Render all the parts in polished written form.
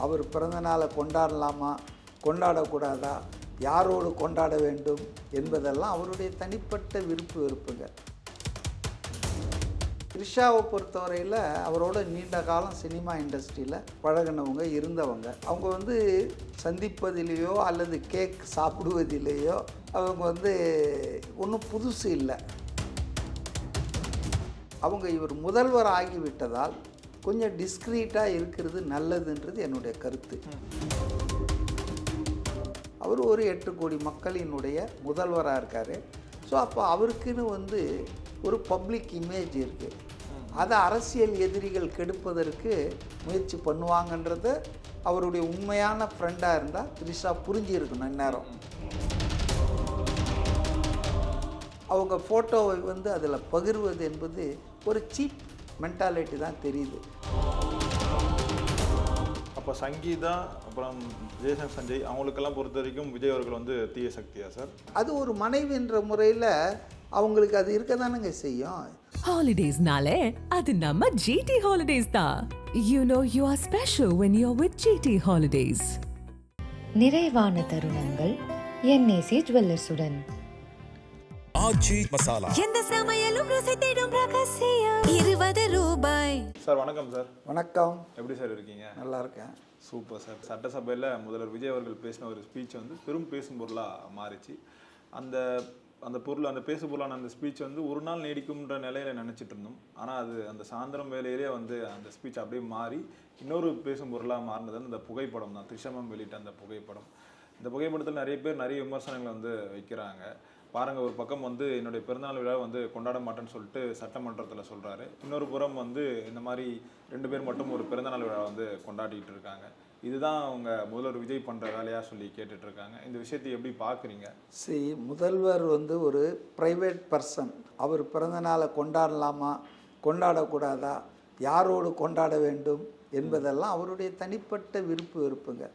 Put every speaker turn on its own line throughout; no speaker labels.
அவர் பிறந்த நாளை கொண்டாடலாமா கொண்டாடக்கூடாதா, யாரோடு கொண்டாட வேண்டும் என்பதெல்லாம் அவருடைய தனிப்பட்ட விருப்பு வெறுப்புங்க. த்ரிஷாவை பொறுத்தவரையில் அவரோட நீண்ட காலம் சினிமா இண்டஸ்ட்ரியில் பழகினவங்க இருந்தவங்க. அவங்க சந்திப்பதிலேயோ அல்லது கேக் சாப்பிடுவதிலேயோ அவங்க ஒன்றும் புதுசு இல்லை. அவங்க இவர் முதல்வர் ஆகிவிட்டதால் கொஞ்சம் டிஸ்க்ரீட்டாக இருக்கிறது நல்லதுன்றது என்னுடைய கருத்து. அவர் ஒரு 8 கோடி மக்களினுடைய முதல்வராக இருக்கார். ஸோ அப்போ அவருக்குன்னு ஒரு பப்ளிக் இமேஜ் இருக்குது. அதை அரசியல் எதிரிகள் கெடுப்பதற்கு முயற்சி பண்ணுவாங்கன்றத அவருடைய உண்மையான ஃப்ரெண்டாக இருந்தால் த்ரிஷா புரிஞ்சிருக்கணும். இந்நேரம் அவங்க ஃபோட்டோவை அதில் பகிர்வது என்பது ஒரு சீப் மென்டாலிட்டி தான் தெரியுது.
அப்போ சங்கீதா அப்புறம் ஜெய்சங்கர் சஞ்சய் அவங்களுக்கெல்லாம் பொறுத்த வரைக்கும் விஜய் அவர்கள் தீய சக்தியா சார்?
அது ஒரு மனைவின்ற முறையில் அவங்களுக்கு அது இருக்க தானங்க செய்யும்.
ஹாலிடேஸ்னாலே அது நம்ம ஜிடி ஹாலிடேஸ் தான். You know you are special when you're with GT Holidays.
நிறைவான தருணங்கள் NAC ஜுவல்லர்ஸுடன்.
ஆச்சி மசாலா
எந்த சமையலும் ருசி தேடும் ரகசியம் 20 ரூபாய்.
சார் வணக்கம் சார்.
வணக்கம்.
எப்படி சார் இருக்கீங்க?
நல்லா இருக்கேன்.
Super sir. சட்டசபையில் முதல்வர் விஜய் அவர்கள் பேசின ஒரு ஸ்பீச் பெரும் பேசும் பொருளாக மாறிச்சு. அந்த பொருள், அந்த பேசு பொருளான அந்த ஸ்பீச் ஒரு நாள் நீடிக்கும்ன்ற நிலையில் நினச்சிட்டு இருந்தோம். ஆனால் அது அந்த சாயந்தரம் வேலையிலே அந்த ஸ்பீச் அப்படியே மாறி இன்னொரு பேசும் பொருளாக மாறினது அந்த புகைப்படம் தான். த்ரிஷாமம் வெளியிட்ட அந்த புகைப்படம். இந்த புகைப்படத்தில் நிறைய பேர் நிறைய விமர்சனங்களை வைக்கிறாங்க. பாருங்கள், ஒரு பக்கம் என்னுடைய பிறந்தநாள் விழா கொண்டாட மாட்டேன்னு சொல்லிட்டு சட்டமன்றத்தில் சொல்கிறாரு. இன்னொரு புறம் இந்த மாதிரி 2 பேர் மட்டும் ஒரு பிறந்தநாள் விழா கொண்டாடிட்டு இருக்காங்க. இதுதான் அவங்க முதல்வர் விஜய் பண்ணுற வேலையாக சொல்லி கேட்டுட்ருக்காங்க. இந்த விஷயத்தை எப்படி பார்க்குறீங்க?
முதல்வர் ஒரு ப்ரைவேட் பர்சன். அவர் பிறந்தநாளை கொண்டாடலாமா கொண்டாடக்கூடாதா, யாரோடு கொண்டாட வேண்டும் என்பதெல்லாம் அவருடைய தனிப்பட்ட விருப்பு வெறுப்புங்க.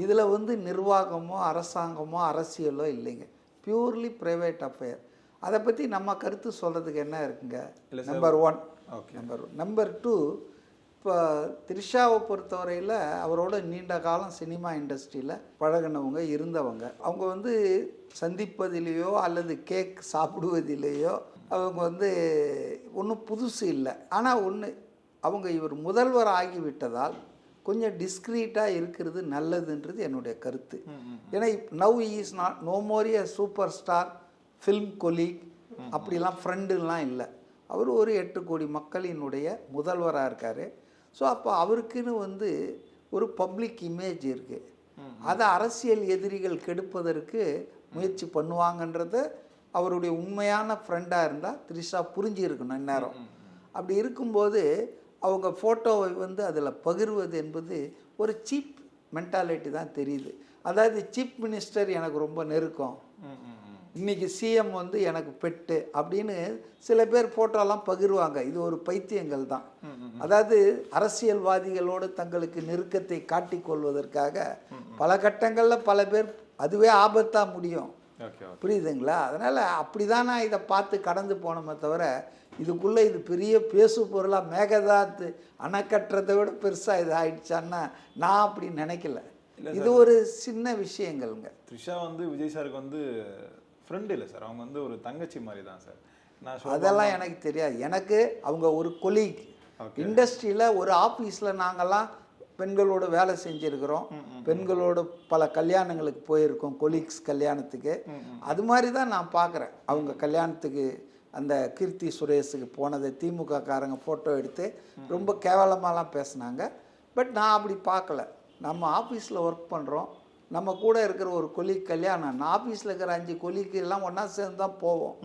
இதில் நிர்வாகமோ அரசாங்கமோ அரசியலோ இல்லைங்க. Purely private affair. அதை பற்றி நம்ம கருத்து சொல்கிறதுக்கு என்ன இருக்குங்க? நம்பர் 1. ஓகே. நம்பர் 2, இப்போ த்ரிஷாவை பொறுத்தவரையில் அவரோட நீண்ட காலம் சினிமா இண்டஸ்ட்ரியில் பழகினவங்க இருந்தவங்க. அவங்க சந்திப்பதிலேயோ அல்லது கேக் சாப்பிடுவதிலேயோ அவங்க ஒன்றும் புதுசு இல்லை. ஆனால் அவங்க இவர் முதல்வர் ஆகிவிட்டதால் கொஞ்சம் டிஸ்க்ரீட்டாக இருக்கிறது நல்லதுன்றது என்னுடைய கருத்து. ஏன்னா now is not no more a super star, film colleague, அப்படிலாம் ஃப்ரெண்டுலாம் இல்லை. அவர் ஒரு 8 கோடி மக்களினுடைய முதல்வராக இருக்கார். ஸோ அப்போ அவருக்குன்னு ஒரு பப்ளிக் இமேஜ் இருக்குது. அதை அரசியல் எதிரிகள் கெடுப்பதற்கு முயற்சி பண்ணுவாங்கன்றத அவருடைய உண்மையான ஃப்ரெண்டாக இருந்தால் த்ரிஷா புரிஞ்சிருக்கணும். இந்நேரம் அப்படி இருக்கும்போது அவங்க ஃபோட்டோவை அதில் பகிர்வது என்பது ஒரு சீப் மென்டாலிட்டி தான் தெரியுது. அதாவது சீஃப் மினிஸ்டர் எனக்கு ரொம்ப நெருக்கம், இன்றைக்கி சிஎம் எனக்கு பெட்டு அப்படின்னு சில பேர் ஃபோட்டோலாம் பகிர்வாங்க. இது ஒரு பைத்தியங்கள் தான். அதாவது அரசியல்வாதிகளோடு தங்களுக்கு நெருக்கத்தை காட்டிக்கொள்வதற்காக பல கட்டங்களில் பல பேர் அதுவே ஆபத்தாக முடியும். புரியுதுங்களா? அதனால் அப்படி தான் நான் இதை பார்த்து கடந்து போனோமே தவிர இதுக்குள்ளே இது பெரிய பேசு பொருளாக மேகதாத்து அணை கட்டுறதை விட பெருசாக இது ஆயிடுச்சான்னா நான் அப்படி நினைக்கல. இது ஒரு சின்ன விஷயங்கள்ங்க.
த்ரிஷா விஜய் சாருக்கு ஃப்ரெண்ட் இல்லை சார், அவங்க ஒரு தங்கச்சி மாதிரி தான் சார்.
அதெல்லாம் எனக்கு தெரியாது. எனக்கு அவங்க ஒரு கொலீக். இண்டஸ்ட்ரியில் ஒரு ஆஃபீஸில் நாங்கள்லாம் பெண்களோட வேலை செஞ்சுருக்கிறோம். பெண்களோட பல கல்யாணங்களுக்கு போயிருக்கோம், கொலீக்ஸ் கல்யாணத்துக்கு. அது மாதிரி தான் நான் பார்க்குறேன். அவங்க கல்யாணத்துக்கு அந்த கீர்த்தி சுரேஷுக்கு போனதை திமுக காரங்க ஃபோட்டோ எடுத்து ரொம்ப கேவலமாலாம் பேசினாங்க. பட் நான் அப்படி பார்க்கல. நம்ம ஆஃபீஸில் ஒர்க் பண்ணுறோம், நம்ம கூட இருக்கிற ஒரு கொலீக் கல்யாணம், நான் ஆஃபீஸில் இருக்கிற 5 கொலீக்கு எல்லாம் ஒன்றா சேர்ந்து தான் போவோம்.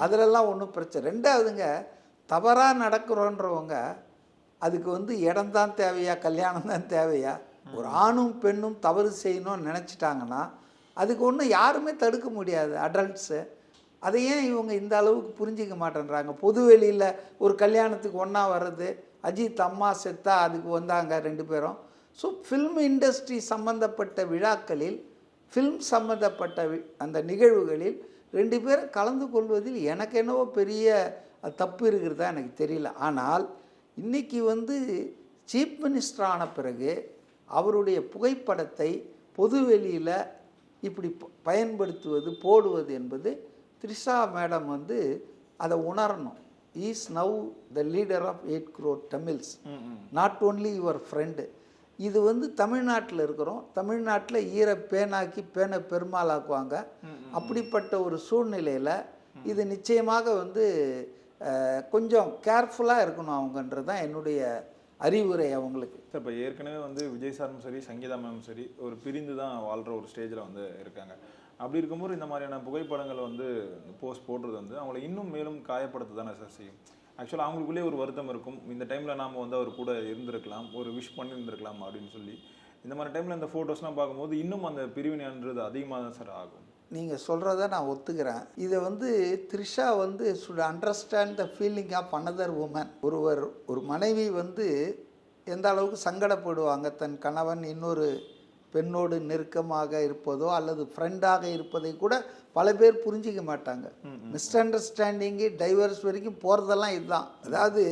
அதிலெல்லாம் ஒன்றும் பிரச்சனை. 2வதுங்க, தவறாக நடக்கிறோன்றவங்க அதுக்கு இடம் தான் தேவையா, கல்யாணம் தான் தேவையா? ஒரு ஆணும் பெண்ணும் தவறு செய்யணும்னு நினச்சிட்டாங்கன்னா அதுக்கு ஒன்றும் யாருமே தடுக்க முடியாது, அடல்ட்ஸு. அதை ஏன் இவங்க இந்த அளவுக்கு புரிஞ்சிக்க மாட்டேன்றாங்க? பொது வெளியில் ஒரு கல்யாணத்துக்கு ஒன்றா வர்றது, அஜித் அம்மா செத்தா அதுக்கு வந்தாங்க 2 பேரும். ஸோ ஃபில்ம் இண்டஸ்ட்ரி சம்மந்தப்பட்ட விழாக்களில், ஃபில்ம் சம்மந்தப்பட்ட அந்த நிகழ்வுகளில் 2 பேர் கலந்து கொள்வதில் எனக்கு என்னவோ பெரிய தப்பு இருக்கிறதா எனக்கு தெரியல. ஆனால் இன்றைக்கி சீஃப் மினிஸ்டர் ஆன பிறகு அவருடைய புகைப்படத்தை பொதுவெளியில் இப்படி பயன்படுத்துவது போடுவது என்பது த்ரிஷா மேடம் வந்து அதை உணரணும். Is now the leader of 8 crore Tamils, not only your friend. இது வந்து தமிழ்நாட்டில் இருக்கிறோம், தமிழ்நாட்டில் ஈர பேனாக்கி பேனை பெருமாளாக்குவாங்க. அப்படிப்பட்ட ஒரு சூழ்நிலையில் இது நிச்சயமாக வந்து கொஞ்சம் கேர்ஃபுல்லாக இருக்கணும் அவங்கன்றது தான் என்னுடைய அறிவுரை அவங்களுக்கு.
சார் இப்போ ஏற்கனவே வந்து விஜய் சாரும் சரி சங்கீதா மேமும் சரி ஒரு பிரிந்து தான் வாழ்கிற ஒரு ஸ்டேஜில் வந்து இருக்காங்க. அப்படி இருக்கும்போது இந்த மாதிரியான புகைப்படங்களை வந்து போஸ்ட் போடுறது வந்து அவங்களை இன்னும் மேலும் காயப்படுத்த தானே சார் செய்யும். ஆக்சுவலாக அவங்களுக்குள்ளே ஒரு வருத்தம் இருக்கும், இந்த டைமில் நாம் வந்து அவர் கூட இருந்திருக்கலாம், ஒரு விஷ் பண்ணியிருந்திருக்கலாம் அப்படின்னு சொல்லி. இந்த மாதிரி டைமில் இந்த ஃபோட்டோஸ்லாம் பார்க்கும்போது இன்னும் அந்த பிரிவினைன்றது அதிகமாக தான் சார் ஆகும்.
நீங்கள் சொல்கிறத நான் ஒத்துக்கிறேன். இதை வந்து த்ரிஷா வந்து should understand the feeling of another woman. ஒரு மனைவி வந்து எந்த அளவுக்கு சங்கடப்படுவாங்க தன் கணவன் இன்னொரு பெண்ணோடு நெருக்கமாக இருப்பதோ அல்லது ஃப்ரெண்டாக இருப்பதை கூட பல பேர் புரிஞ்சிக்க மாட்டாங்க. மிஸ் அண்டர்ஸ்டாண்டிங்கு டைவர்ஸ் வரைக்கும் போகிறதெல்லாம் இதுதான். அதாவது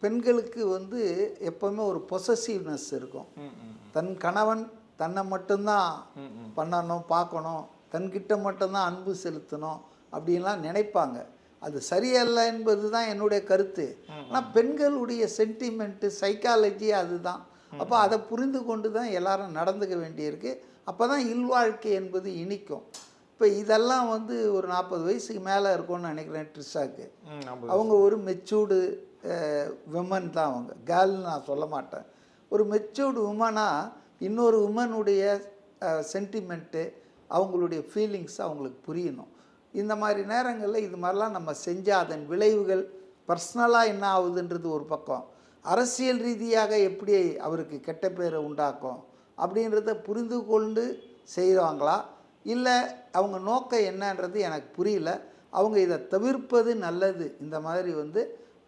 பெண்களுக்கு வந்து எப்போவுமே ஒரு பொசசிவ்னஸ் இருக்கும். தன் கணவன் தன்னை மட்டும்தான் பண்ணணும், பார்க்கணும், தன்கிட்ட மட்டும்தான் அன்பு செலுத்தணும் அப்படின்லாம் நினைப்பாங்க. அது சரியல்ல என்பது தான் என்னுடைய கருத்து. ஆனால் பெண்களுடைய சென்டிமெண்ட்டு சைக்காலஜி அதுதான். அப்போ அதை புரிந்து கொண்டு தான் எல்லாரும் நடந்துக்க வேண்டியிருக்கு. அப்போ தான் இல்வாழ்க்கை என்பது இனிக்கும். இப்போ இதெல்லாம் வந்து ஒரு 40 வயசுக்கு மேலே இருக்கும்னு நினைக்கிறேன் ட்ரிஷாக்கு. அவங்க ஒரு மெச்சூர்டு விமன் தான், அவங்க கேர்ள்னு நான் சொல்ல மாட்டேன். ஒரு மெச்சூர்டு உமனாக இன்னொரு உமனுடைய சென்டிமெண்ட்டு அவங்களுடைய ஃபீலிங்ஸ் அவங்களுக்கு புரியணும். இந்த மாதிரி நேரங்களில் இது மாதிரிலாம் நம்ம செஞ்சால் அதன் விளைவுகள் பர்சனலாக என்ன ஆகுதுன்றது ஒரு பக்கம், அரசியல் ரீதியாக எப்படி அவருக்கு கெட்ட பேரை உண்டாக்கும் அப்படின்றத புரிந்து கொண்டு செய்வாங்களா, இல்லை அவங்க நோக்கம் என்னன்றது எனக்கு புரியல. அவங்க இதை தவிர்ப்பது நல்லது. இந்த மாதிரி வந்து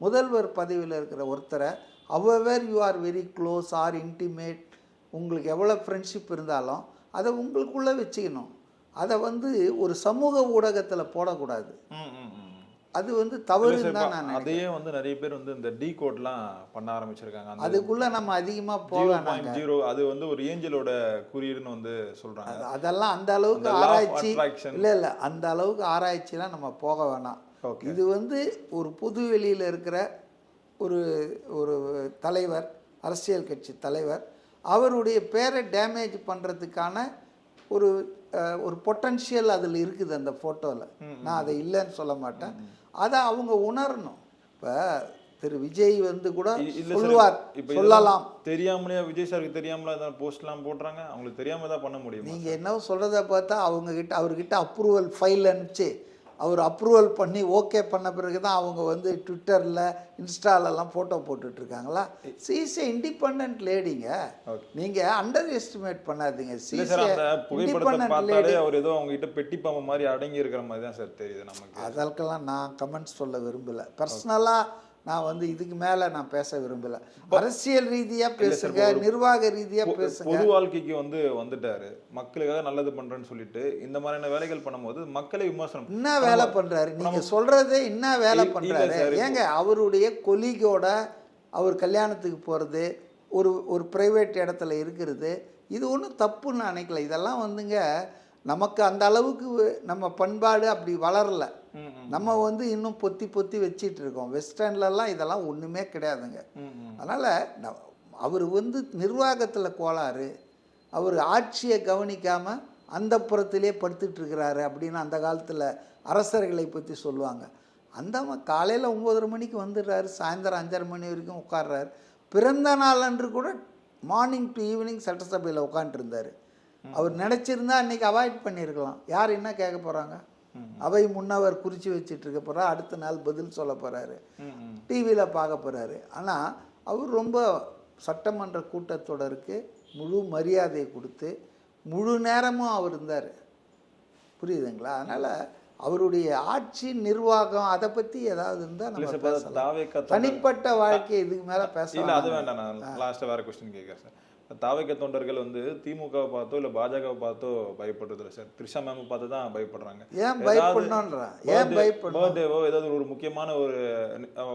முதல்வர் பதவியில் இருக்கிற ஒருத்தரை however you are very close or intimate, உங்களுக்கு எவ்வளோ ஃப்ரெண்ட்ஷிப் இருந்தாலும் அதை உங்களுக்குள்ளே வச்சுக்கணும். அதை வந்து ஒரு சமூக ஊடகத்தில் போடக்கூடாது. அது வந்து தவறுன்னு தான் நான்.
அதையே வந்து நிறைய பேர் வந்து இந்த டீ கோட்லாம் பண்ண ஆரம்பிச்சிருக்காங்க.
அதுக்குள்ள நம்ம அதிகமா போகலாம்.
அது வந்து ஒரு ஏஞ்சலோட குறியீடுன்னு வந்து சொல்றாங்க.
அதெல்லாம் அந்த அளவுக்கு ஆராய்ச்சி இல்ல அந்த அளவுக்கு ஆராய்ச்சிலாம் நம்ம போக வேணாம். இது வந்து ஒரு பொது வெளியில் இருக்கிற ஒரு ஒரு தலைவர், அரசியல் கட்சி தலைவர், அவருடைய பேரை டேமேஜ் பண்ணுறதுக்கான ஒரு ஒரு பொட்டன்ஷியல் அதில் இருக்குது அந்த ஃபோட்டோவில். நான் அதை இல்லைன்னு சொல்ல மாட்டேன். அதை அவங்க உணரணும். இப்போ திரு விஜய் வந்து கூட சொல்லுவார், சொல்லலாம்.
தெரியாமலே விஜய் சாருக்கு தெரியாமல ஏதாவது போஸ்ட்லாம் போடுறாங்க, அவங்களுக்கு தெரியாம தான் பண்ண முடியும்.
நீங்கள் என்ன சொல்கிறத பார்த்தா அவர்கிட்ட அப்ரூவல் ஃபைல் அனுப்பிச்சு அவர் அப்ரூவல் பண்ணி ஓகே பண்ண பிறகு தான் அவங்க வந்து ட்விட்டரில் இன்ஸ்டாலெல்லாம் ஃபோட்டோ போட்டுட்ருக்காங்களா? சீஸே இண்டிபெண்ட் லேடிங்க. நீங்கள் அண்டர் எஸ்டிமேட் பண்ணாதீங்க.
புகைப்படத்தை அவர் ஏதோ அவங்ககிட்ட பெட்டி பாம்பு மாதிரி அடங்கி இருக்கிற மாதிரி தான் சார் தெரியுது நமக்கு.
அதற்கெல்லாம் நான் கமெண்ட்ஸ் சொல்ல விரும்பலை. பர்சனலாக நான் வந்து இதுக்கு மேலே நான் பேச விரும்பலை. அரசியல் ரீதியாக பேசுங்க, நிர்வாக ரீதியாக பேசுங்க.
பொது வாழ்க்கைக்கு வந்துட்டாரு, மக்களுக்காக நல்லது பண்ணுறேன்னு சொல்லிட்டு இந்த மாதிரியான வேலைகள் பண்ணும்போது மக்களை விமர்சனம்
என்ன வேலை பண்ணுறாரு நீங்கள் சொல்கிறதே என்ன வேலை பண்ணுறாரு? ஏங்க அவருடைய கொலீகோட அவர் கல்யாணத்துக்கு போகிறது, ஒரு ப்ரைவேட் இடத்துல இருக்கிறது, இது ஒன்றும் தப்புன்னு நினைக்கல. இதெல்லாம் வந்துங்க நமக்கு அந்த அளவுக்கு நம்ம பண்பாடு அப்படி வளரல. நம்ம வந்து இன்னும் பொத்தி வச்சிட்டு இருக்கோம். வெஸ்டர்ன்லலாம் இதெல்லாம் ஒன்றுமே கிடையாதுங்க. அதனால் அவர் வந்து நிர்வாகத்தில் கோளாறு, அவர் ஆட்சியை கவனிக்காமல் அந்த புறத்திலே படுத்துட்ருக்கிறாரு அப்படின்னு அந்த காலத்தில் அரசர்களை பற்றி சொல்லுவாங்க. அந்த காலையில் 9:30 மணிக்கு வந்துடுறாரு, சாயந்தரம் 5:30 மணி வரைக்கும் உட்கார்றாரு. பிறந்த நாள் அன்று கூட மார்னிங் டு ஈவினிங் சட்டசபையில் உட்காந்துருந்தார். அவர் நினச்சிருந்தா அன்றைக்கி அவாய்ட் பண்ணியிருக்கலாம். யார் என்ன கேட்க போகிறாங்க? அவை முன்னவர் குறித்து வச்சுட்டு இருக்க போகிறா, அடுத்த நாள் பதில் சொல்ல போகிறாரு, டிவியில் பார்க்க போகிறாரு. ஆனால் அவர் ரொம்ப சட்டமன்ற கூட்டத்தொடருக்கு முழு மரியாதை கொடுத்து முழு நேரமும் அவர் இருந்தார். புரியுதுங்களா? அதனால் அவருடைய ஆட்சி நிர்வாகம் அதை பற்றி ஏதாவது இருந்தால் நம்ம பேசலாம். தனிப்பட்ட வாழ்க்கை இதுக்கு மேலே பேசலாம்.
அது வேண்டாம். நான் லாஸ்ட்டாக வேறு கொஸ்டின் கேட்குறேன் சார். தாவேக தொண்டர்கள் வந்து திமுகவை பார்த்தோ இல்லை பாஜகவை பார்த்தோ பயப்படுறது இல்லை சார், த்ரிஷா மேம் பார்த்து தான் பயப்படுறாங்க.
ஏன் பயப்படணும்ன்றான்? ஏன் பயப்படணும்?
பர்த்டேவோ ஏதாவது ஒரு முக்கியமான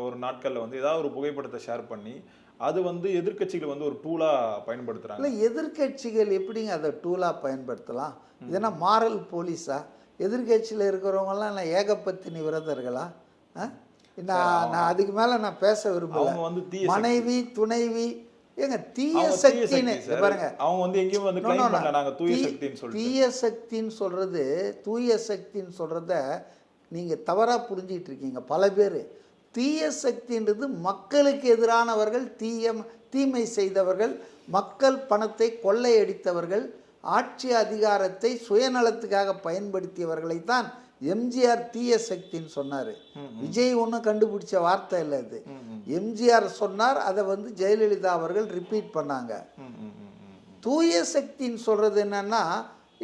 ஒரு நாட்களில் வந்து ஏதாவது ஒரு புகைப்படத்தை ஷேர் பண்ணி அது வந்து எதிர்க்கட்சிகள் வந்து ஒரு டூலா பயன்படுத்துறாங்க.
இல்லை, எதிர்க்கட்சிகள் எப்படிங்க அதை டூலாக பயன்படுத்தலாம்? இதென்னா மாரல் போலீஸா? எதிர்கட்சியில் இருக்கிறவங்கலாம் நான் ஏகப்பத்தினி விரதர்களா? நான் அதுக்கு மேலே நான் பேச விரும்பல.
வந்து
மனைவி துணைவி ஏங்க தீய சக்தின்னு பாருங்க.
அவங்க வந்து எங்கேயும் வந்து கிளைம் பண்ணாங்க தூய சக்தின்னு சொல்லிட்டு.
தீய சக்தின்னு சொல்றது, தூய சக்தின்னு சொல்றத நீங்க தவறா புரிஞ்சிட்டு இருக்கீங்க பல பேர். தீய சக்தின்றது மக்களுக்கு எதிரானவர்கள், தீமை செய்தவர்கள், மக்கள் பணத்தை கொள்ளையடித்தவர்கள், ஆட்சி அதிகாரத்தை சுயநலத்துக்காக பயன்படுத்தியவர்களை தான் எம்ஜிஆர் தீய சக்தின்னு சொன்னார். விஜய் ஒன்றும் கண்டுபிடிச்ச வார்த்தை இல்லை இது. எம்ஜிஆர் சொன்னார், அதை வந்து ஜெயலலிதா அவர்கள் ரிப்பீட் பண்ணாங்க. தூய சக்தின்னு சொல்கிறது என்னன்னா,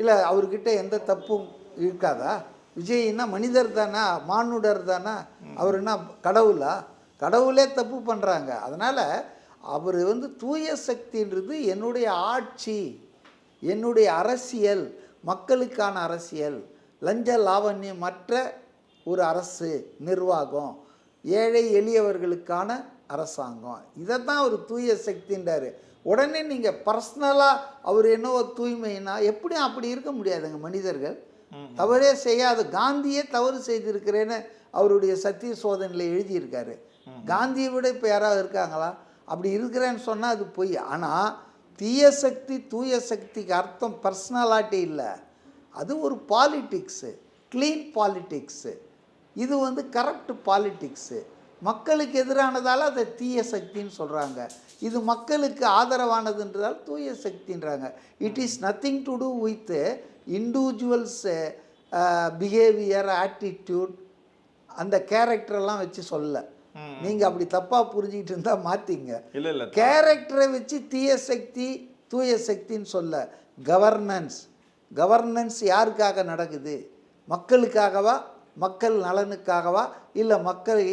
இல்லை அவர்கிட்ட எந்த தப்பும் இருக்காதா? விஜய்னா மனிதர் தானே, மானுடர் தானே, அவர் என்ன கடவுளா? கடவுளே தப்பு பண்ணுறாங்க. அதனால் அவர் வந்து தூய சக்தின்றது என்னுடைய ஆட்சி, என்னுடைய அரசியல், மக்களுக்கான அரசியல், லஞ்ச லாவண்யமற்ற ஒரு அரசு நிர்வாகம், ஏழை எளியவர்களுக்கான அரசாங்கம், இதை தான் அவர் தூய சக்தின்றார். உடனே நீங்கள் பர்சனலாக அவர் என்னவோ தூய்மைனா எப்படியும் அப்படி இருக்க முடியாதுங்க. மனிதர்கள் தவறே செய்யாத, காந்தியே தவறு செய்திருக்கிறேன்னு அவருடைய சத்திய சோதனையில் எழுதியிருக்காரு. காந்தியை விட இப்போ யாராவது இருக்காங்களா? அப்படி இருக்கிறேன்னு சொன்னால் அது பொய். ஆனால் தீய சக்தி தூய சக்திக்கு அர்த்தம் பர்சனலாட்டி இல்லை, அது ஒரு பாலிட்டிக்ஸு, க்ளீன் பாலிட்டிக்ஸு. இது வந்து கரப்ட் பாலிட்டிக்ஸு. மக்களுக்கு எதிரானதால் அதை தீய சக்தின்னு சொல்கிறாங்க. இது மக்களுக்கு ஆதரவானதுன்றதால் தூய சக்தின்றாங்க. It is nothing to do with individuals behaviour, attitude, அந்த கேரக்டரெல்லாம் வச்சு சொல்ல. நீங்கள் அப்படி தப்பாக புரிஞ்சிக்கிட்டு இருந்தால் மாற்றிங்க.
இல்லை,
கேரக்டரை வச்சு தீய சக்தி தூய சக்தின்னு சொல்ல. கவர்னன்ஸ் யாருக்காக நடக்குது? மக்களுக்காகவா, மக்கள் நலனுக்காகவா, இல்லை மக்களை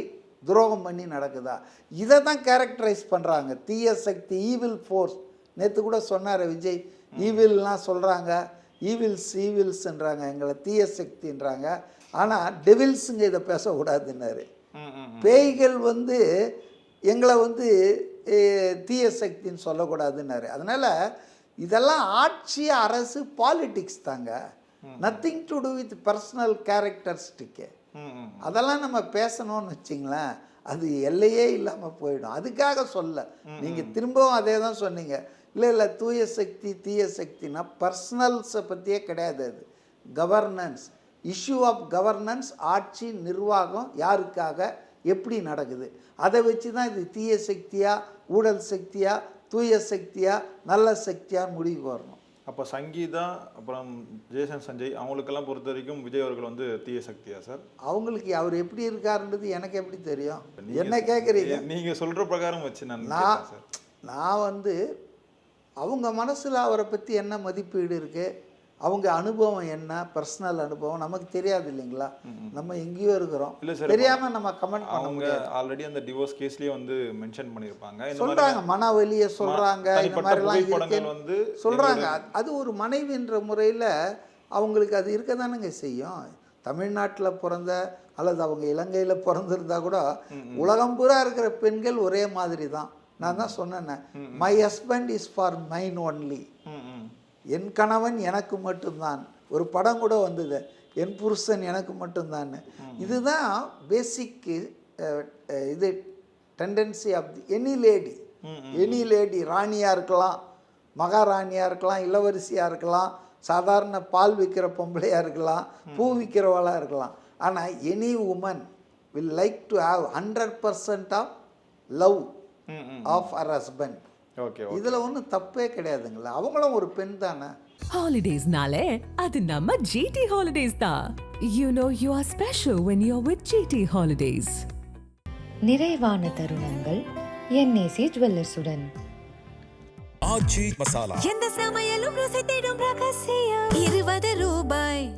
துரோகம் பண்ணி நடக்குதா? இதை தான் கேரக்டரைஸ் பண்ணுறாங்க தீய சக்தி, ஈவில் ஃபோர்ஸ். நேற்று கூட சொன்னார் விஜய், ஈவில்லாம் சொல்கிறாங்க, ஈவில்ஸ்ன்றாங்க, எங்களை தீய சக்தின்றாங்க. ஆனால் டெவில்ஸுங்க இதை பேசக்கூடாதுன்னாரு. பேய்கள் வந்து எங்களை வந்து தீய சக்தின்னு சொல்லக்கூடாதுன்னாரு. அதனால் இதெல்லாம் ஆட்சி, அரசு, பாலிட்டிக்ஸ் தாங்க. Nothing to do with personal characteristic. அதெல்லாம் நம்ம பேசணும்னு வச்சிங்களேன், அது எல்லையே இல்லாமல் போயிடும். அதுக்காக சொல்ல. நீங்கள் திரும்பவும் அதே தான் சொன்னீங்க. இல்லை தூய சக்தி தீய சக்தினா பர்சனல்ஸை பற்றியே கிடையாது. அது கவர்னன்ஸ், இஷ்யூ ஆஃப் கவர்னன்ஸ், ஆட்சி நிர்வாகம் யாருக்காக எப்படி நடக்குது, அதை வச்சு தான் இது தீய சக்தியா, ஊழல் சக்தியா, தூய சக்தியா, நல்ல சக்தியான்னு முடிவு வரணும்.
அப்போ சங்கீதா அப்புறம் ஜேசன் சஞ்சய் அவங்களுக்கெல்லாம் பொறுத்த வரைக்கும் விஜய் அவர்கள் வந்து தீய சக்தியா சார்?
அவங்களுக்கு அவர் எப்படி இருக்காருன்றது எனக்கு எப்படி தெரியும்? என்ன கேட்குறீங்க?
நீங்கள் சொல்கிற பிரகாரம் வச்சு
நான் வந்து அவங்க மனசில் அவரை பற்றி என்ன மதிப்பீடு இருக்குது, அவங்க அனுபவம் என்ன, பர்சனல் அனுபவம் நமக்கு தெரியாது இல்லைங்களா? நம்ம எங்கேயோ இருக்கிறோம், இல்லை சார், தெரியாமல் நம்ம கமெண்ட் பண்ண முடியாது.
ஆல்ரெடி அந்த டிவோர்ஸ் கேஸ்லேயே வந்து மென்ஷன் பண்ணியிருப்பாங்க,
சொல்கிறாங்க, மனவலியை சொல்கிறாங்க, இந்த மாதிரிலாம்
வந்து
சொல்கிறாங்க. அது ஒரு மனைவின்ற முறையில் அவங்களுக்கு அது இருக்க தானேங்க செய்யும். தமிழ்நாட்டில் பிறந்த அல்லது அவங்க இலங்கையில் பிறந்திருந்தா கூட உலகம் பூரா இருக்கிற பெண்கள் ஒரே மாதிரி தான். நான் தான் சொன்னேன், my husband is for mine only, என் கணவன் எனக்கு மட்டும்தான். ஒரு படம் கூட வந்தது, என் புருஷன் எனக்கு மட்டும்தான். இதுதான் பேசிக் இது tendency of the any lady. ராணியாக இருக்கலாம், மகாராணியாக இருக்கலாம், இளவரசியாக இருக்கலாம், சாதாரண பால் விற்கிற பொம்பளையாக இருக்கலாம், பூ விற்கிறவளாக இருக்கலாம். ஆனால் any woman will like to have 100% of love of her husband. இதுல ஒன்றும் தப்பே கிடையாதுங்களா? அவங்களும் ஒரு பெண் தானே.
ஹாலிடேஸ்னாலே அது நம்ம ஜிடி ஹாலிடேஸ் தான். You know you are special when you're with GT Holidays.
நிறைவான தருணங்கள் என்ஏசி ஜுவல்லர்ஸுடன்.
ஆச்சி மசாலா.
எந்த சமையலும் ருசி தேடும் ரகசியம் 20 ரூபாய்.